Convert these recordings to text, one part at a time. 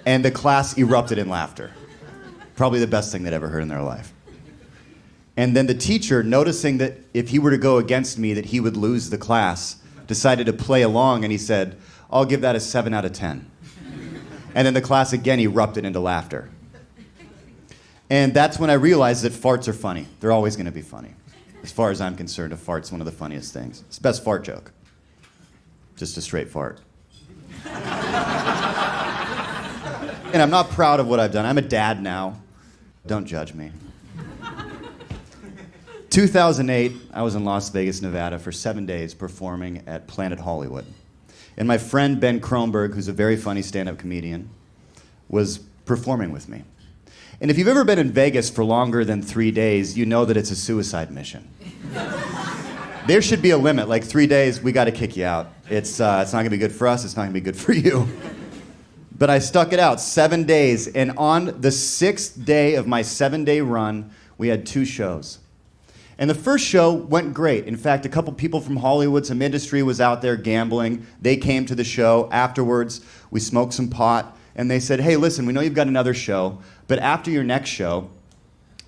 And the class erupted in laughter. Probably the best thing they'd ever heard in their life. And then the teacher, noticing that if he were to go against me, that he would lose the class, decided to play along, and he said, I'll give that a 7 out of 10. And then the class again erupted into laughter. And that's when I realized that farts are funny. They're always going to be funny. As far as I'm concerned, a fart's one of the funniest things. It's the best fart joke. Just a straight fart. And I'm not proud of what I've done. I'm a dad now. Don't judge me. 2008, I was in Las Vegas, Nevada for 7 days performing at Planet Hollywood. And my friend Ben Kronberg, who's a very funny stand-up comedian, was performing with me. And if you've ever been in Vegas for longer than 3 days, you know that it's a suicide mission. There should be a limit, like 3 days, we gotta kick you out. It's not gonna be good for us, it's not gonna be good for you. But I stuck it out, 7 days, and on the 6th day of my 7-day run, we had 2 shows. And the first show went great. In fact, a couple people from Hollywood, some industry was out there gambling. They came to the show. Afterwards, we smoked some pot, and they said, hey, listen, we know you've got another show, but after your next show,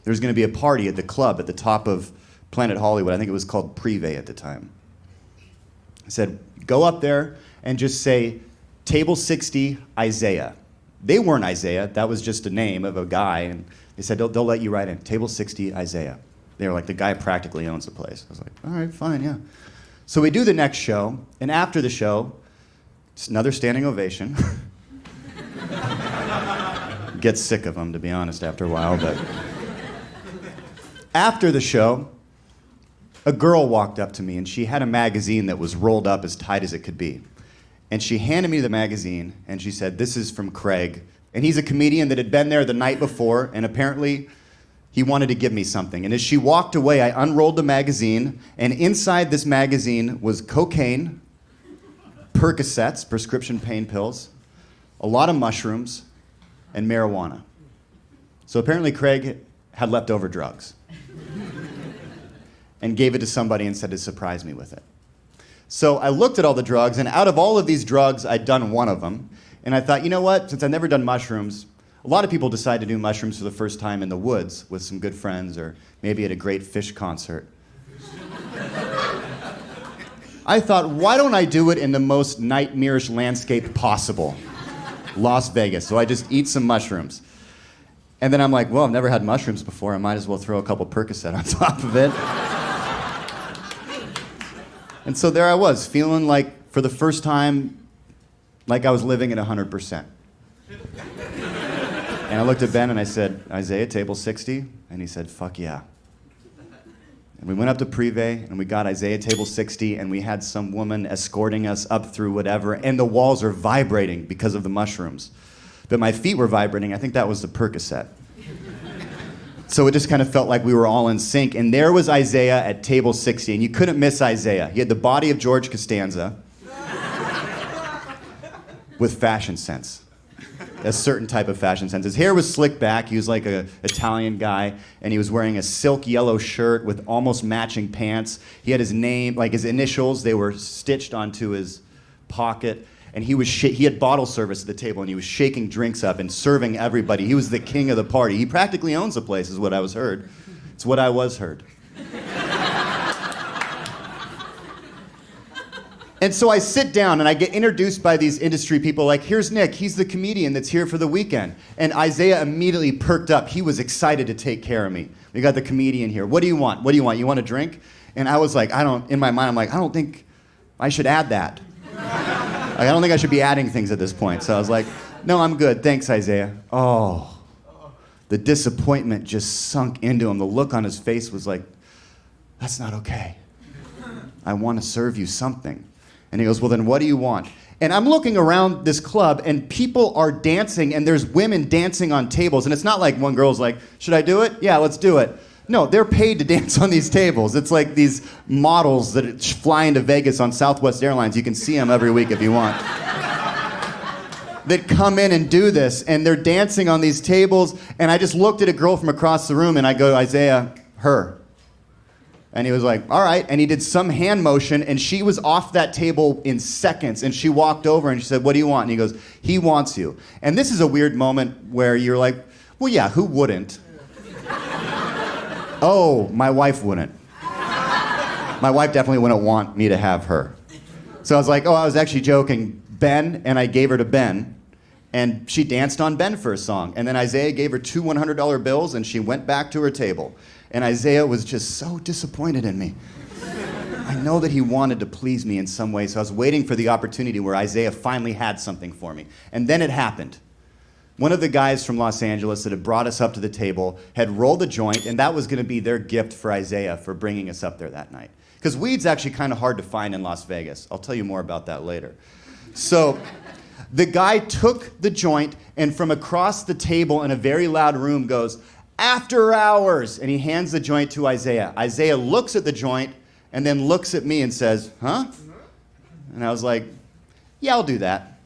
there's gonna be a party at the club at the top of Planet Hollywood. I think it was called Privé at the time. I said, go up there and just say, Table 60, Isaiah. They weren't Isaiah, that was just a name of a guy, and they said, they'll let you write in, Table 60, Isaiah. They were like, the guy practically owns the place. I was like, all right, fine, yeah. So we do the next show, and after the show, just another standing ovation. Get sick of them, to be honest, after a while, but. After the show, a girl walked up to me, and she had a magazine that was rolled up as tight as it could be. And she handed me the magazine, and she said, this is from Craig. And he's a comedian that had been there the night before, and apparently he wanted to give me something. And as she walked away, I unrolled the magazine, and inside this magazine was cocaine, Percocets, prescription pain pills, a lot of mushrooms, and marijuana. So apparently Craig had leftover drugs and gave it to somebody and said to surprise me with it. So I looked at all the drugs, and out of all of these drugs, I'd done one of them. And I thought, you know what, since I've never done mushrooms, a lot of people decide to do mushrooms for the first time in the woods with some good friends or maybe at a great fish concert. I thought, why don't I do it in the most nightmarish landscape possible? Las Vegas. So I just eat some mushrooms. And then I'm like, well, I've never had mushrooms before. I might as well throw a couple Percocet on top of it. And so there I was, feeling like, for the first time, like I was living at 100%. And I looked at Ben and I said, Isaiah, table 60? And he said, fuck yeah. And we went up to Privé and we got Isaiah table 60 and we had some woman escorting us up through whatever, and the walls are vibrating because of the mushrooms. But my feet were vibrating. I think that was the Percocet. So it just kind of felt like we were all in sync. And there was Isaiah at table 60, and you couldn't miss Isaiah. He had the body of George Costanza with fashion sense. A certain type of fashion sense. His hair was slicked back. He was like an Italian guy, and he was wearing a silk yellow shirt with almost matching pants. He had his name, like his initials, they were stitched onto his pocket. And he had bottle service at the table, and he was shaking drinks up and serving everybody. He was the king of the party. He practically owns the place, is what I was heard. It's what I was heard. And so I sit down, and I get introduced by these industry people, like, here's Nick. He's the comedian that's here for the weekend. And Isaiah immediately perked up. He was excited to take care of me. We got the comedian here. What do you want? What do you want? You want a drink? And I was like, in my mind, I'm like, I don't think I should add that. I don't think I should be adding things at this point. So I was like, no, I'm good. Thanks, Isaiah. Oh, the disappointment just sunk into him. The look on his face was like, that's not okay. I want to serve you something. And he goes, well, then what do you want? And I'm looking around this club, and people are dancing, and there's women dancing on tables. And it's not like one girl's like, should I do it? Yeah, let's do it. No, they're paid to dance on these tables. It's like these models that fly into Vegas on Southwest Airlines. You can see them every week if you want. That come in and do this, and they're dancing on these tables. And I just looked at a girl from across the room, and I go, Isaiah, her. And he was like, all right. And he did some hand motion, and she was off that table in seconds. And she walked over and she said, what do you want? And he goes, he wants you. And this is a weird moment where you're like, well, yeah, who wouldn't? Oh, my wife wouldn't. My wife definitely wouldn't want me to have her. So I was like, oh, I was actually joking. Ben, and I gave her to Ben. And she danced on Ben for a song. And then Isaiah gave her two $100 bills, and she went back to her table. And Isaiah was just so disappointed in me. I know that he wanted to please me in some way, so I was waiting for the opportunity where Isaiah finally had something for me. And then it happened. One of the guys from Los Angeles that had brought us up to the table had rolled a joint, and that was going to be their gift for Isaiah for bringing us up there that night. Because weed's actually kind of hard to find in Las Vegas. I'll tell you more about that later. So the guy took the joint, and from across the table in a very loud room goes, after hours, and he hands the joint to Isaiah. Isaiah looks at the joint and then looks at me and says, huh? And I was like, yeah, I'll do that.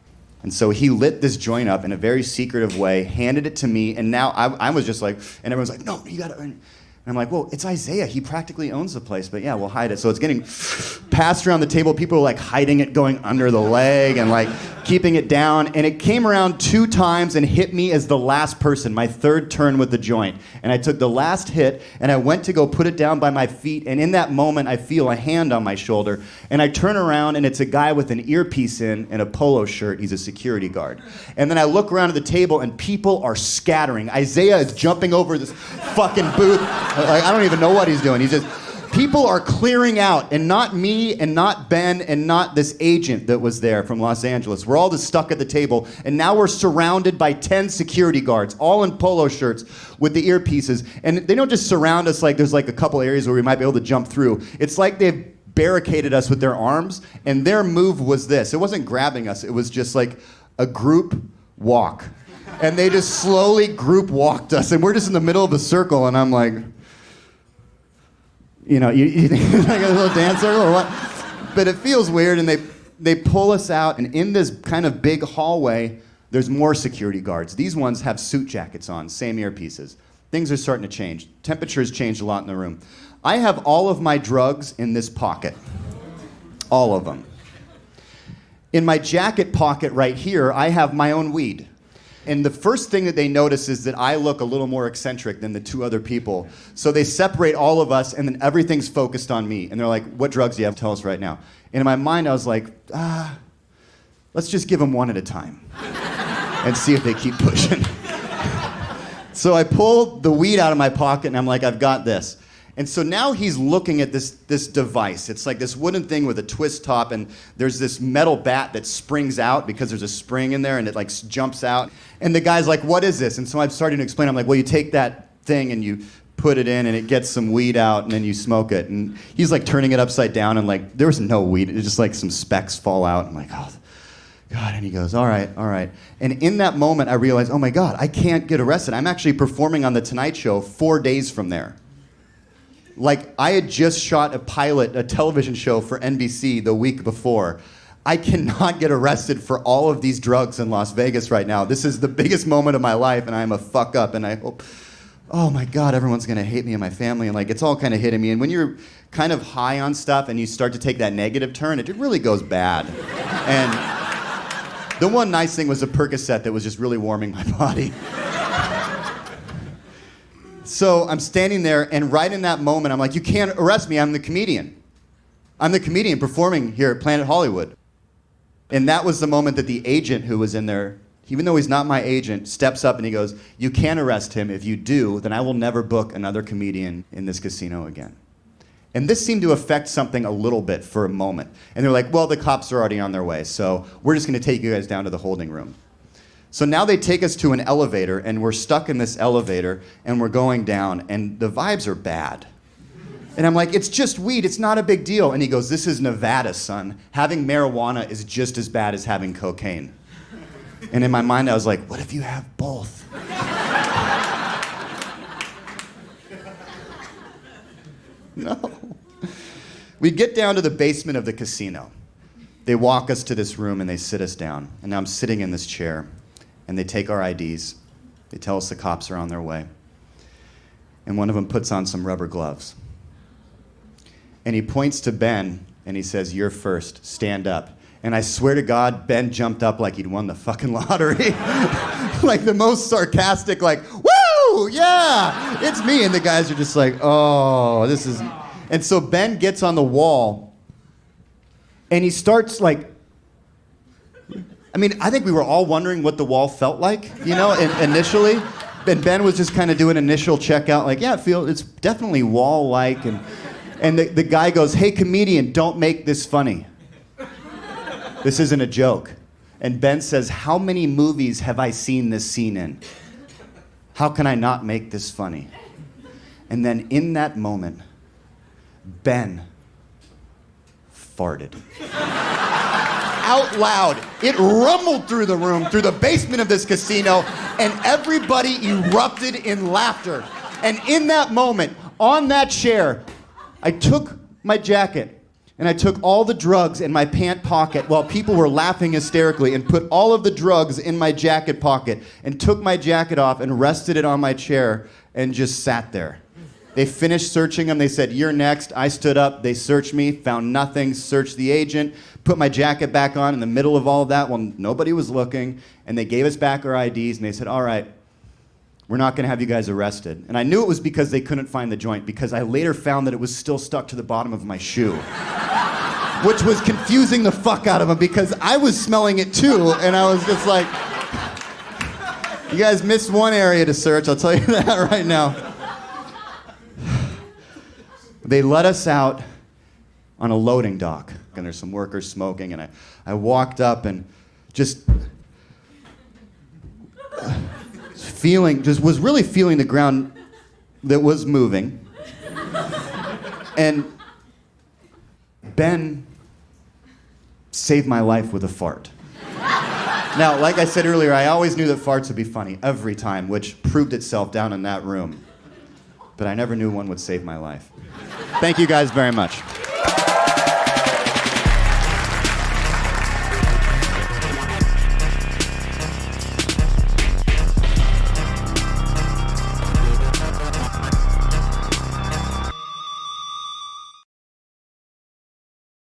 And so he lit this joint up in a very secretive way, handed it to me, and now I was just like, and everyone's like, no, you gotta. And I'm like, well, it's Isaiah. He practically owns the place, but yeah, we'll hide it. So it's getting passed around the table. People are like hiding it, going under the leg, and like keeping it down. And it came around 2 times and hit me as the last person, my third turn with the joint. And I took the last hit, and I went to go put it down by my feet. And in that moment, I feel a hand on my shoulder. And I turn around, and it's a guy with an earpiece in and a polo shirt. He's a security guard. And then I look around at the table, and people are scattering. Isaiah is jumping over this fucking booth. Like, I don't even know what he's doing. He's just, people are clearing out, and not me, and not Ben, and not this agent that was there from Los Angeles. We're all just stuck at the table, and now we're surrounded by 10 security guards, all in polo shirts with the earpieces. And they don't just surround us like there's like a couple areas where we might be able to jump through. It's like they've barricaded us with their arms, and their move was this. It wasn't grabbing us. It was just like a group walk. And they just slowly group walked us, and we're just in the middle of a circle, and I'm like, you know, you think like a little dance circle or what? But it feels weird, and they pull us out, and in this kind of big hallway, there's more security guards. These ones have suit jackets on, same earpieces. Things are starting to change. Temperature's changed a lot in the room. I have all of my drugs in this pocket. All of them. In my jacket pocket right here, I have my own weed. And the first thing that they notice is that I look a little more eccentric than the 2 other people. So they separate all of us, and then everything's focused on me. And they're like, what drugs do you have? Tell us right now. And in my mind, I was like, let's just give them one at a time and see if they keep pushing. So I pulled the weed out of my pocket, and I'm like, I've got this. And so now he's looking at this device. It's like this wooden thing with a twist top, and there's this metal bat that springs out because there's a spring in there, and it like jumps out. And the guy's like, what is this? And so I'm starting to explain. I'm like, well, you take that thing and you put it in, and it gets some weed out, and then you smoke it. And he's like turning it upside down, and like there was no weed. It's just like some specks fall out. I'm like, oh, God. And he goes, all right, all right. And in that moment, I realized, oh my God, I can't get arrested. I'm actually performing on The Tonight Show 4 days from there. Like, I had just shot a television show for NBC the week before. I cannot get arrested for all of these drugs in Las Vegas right now. This is the biggest moment of my life, and I'm a fuck up, and I hope, oh my God, everyone's gonna hate me and my family, and like, it's all kind of hitting me. And when you're kind of high on stuff and you start to take that negative turn, it really goes bad. And the one nice thing was a Percocet that was just really warming my body. So I'm standing there, and right in that moment, I'm like, you can't arrest me, I'm the comedian. I'm the comedian performing here at Planet Hollywood. And that was the moment that the agent who was in there, even though he's not my agent, steps up and he goes, you can't arrest him. If you do, then I will never book another comedian in this casino again. And this seemed to affect something a little bit for a moment. And they're like, well, the cops are already on their way, so we're just gonna take you guys down to the holding room. So now they take us to an elevator, and we're stuck in this elevator, and we're going down, and the vibes are bad. And I'm like, it's just weed, it's not a big deal. And he goes, this is Nevada, son. Having marijuana is just as bad as having cocaine. And in my mind, I was like, what if you have both? No. We get down to the basement of the casino. They walk us to this room, and they sit us down. And now I'm sitting in this chair. And they take our IDs. They tell us the cops are on their way. And one of them puts on some rubber gloves. And he points to Ben, and he says, "You're first, stand up." And I swear to God, Ben jumped up like he'd won the fucking lottery. Like the most sarcastic, like, "Woo, yeah, it's me." And the guys are just like, "Oh, this is..." And so Ben gets on the wall, and he starts like, I mean, I think we were all wondering what the wall felt like, you know, initially. And Ben was just kind of doing initial checkout, like, yeah, it's definitely wall-like. And the guy goes, "Hey, comedian, don't make this funny. This isn't a joke." And Ben says, "How many movies have I seen this scene in? How can I not make this funny?" And then in that moment, Ben farted. Out loud. It rumbled through the room, through the basement of this casino, and everybody erupted in laughter. And in that moment, on that chair, I took my jacket and I took all the drugs in my pant pocket while people were laughing hysterically, and put all of the drugs in my jacket pocket and took my jacket off and rested it on my chair and just sat there. They finished searching him. They said, "You're next." I stood up. They searched me, found nothing, searched the agent, put my jacket back on in the middle of all of that while nobody was looking, and they gave us back our IDs, and they said, "All right, we're not going to have you guys arrested." And I knew it was because they couldn't find the joint, because I later found that it was still stuck to the bottom of my shoe, which was confusing the fuck out of them, because I was smelling it too, and I was just like, you guys missed one area to search, I'll tell you that right now. They let us out on a loading dock, and there's some workers smoking, and I walked up and just was really feeling the ground that was moving. And Ben saved my life with a fart. Now, like I said earlier, I always knew that farts would be funny every time, which proved itself down in that room. But I never knew one would save my life. Thank you guys very much.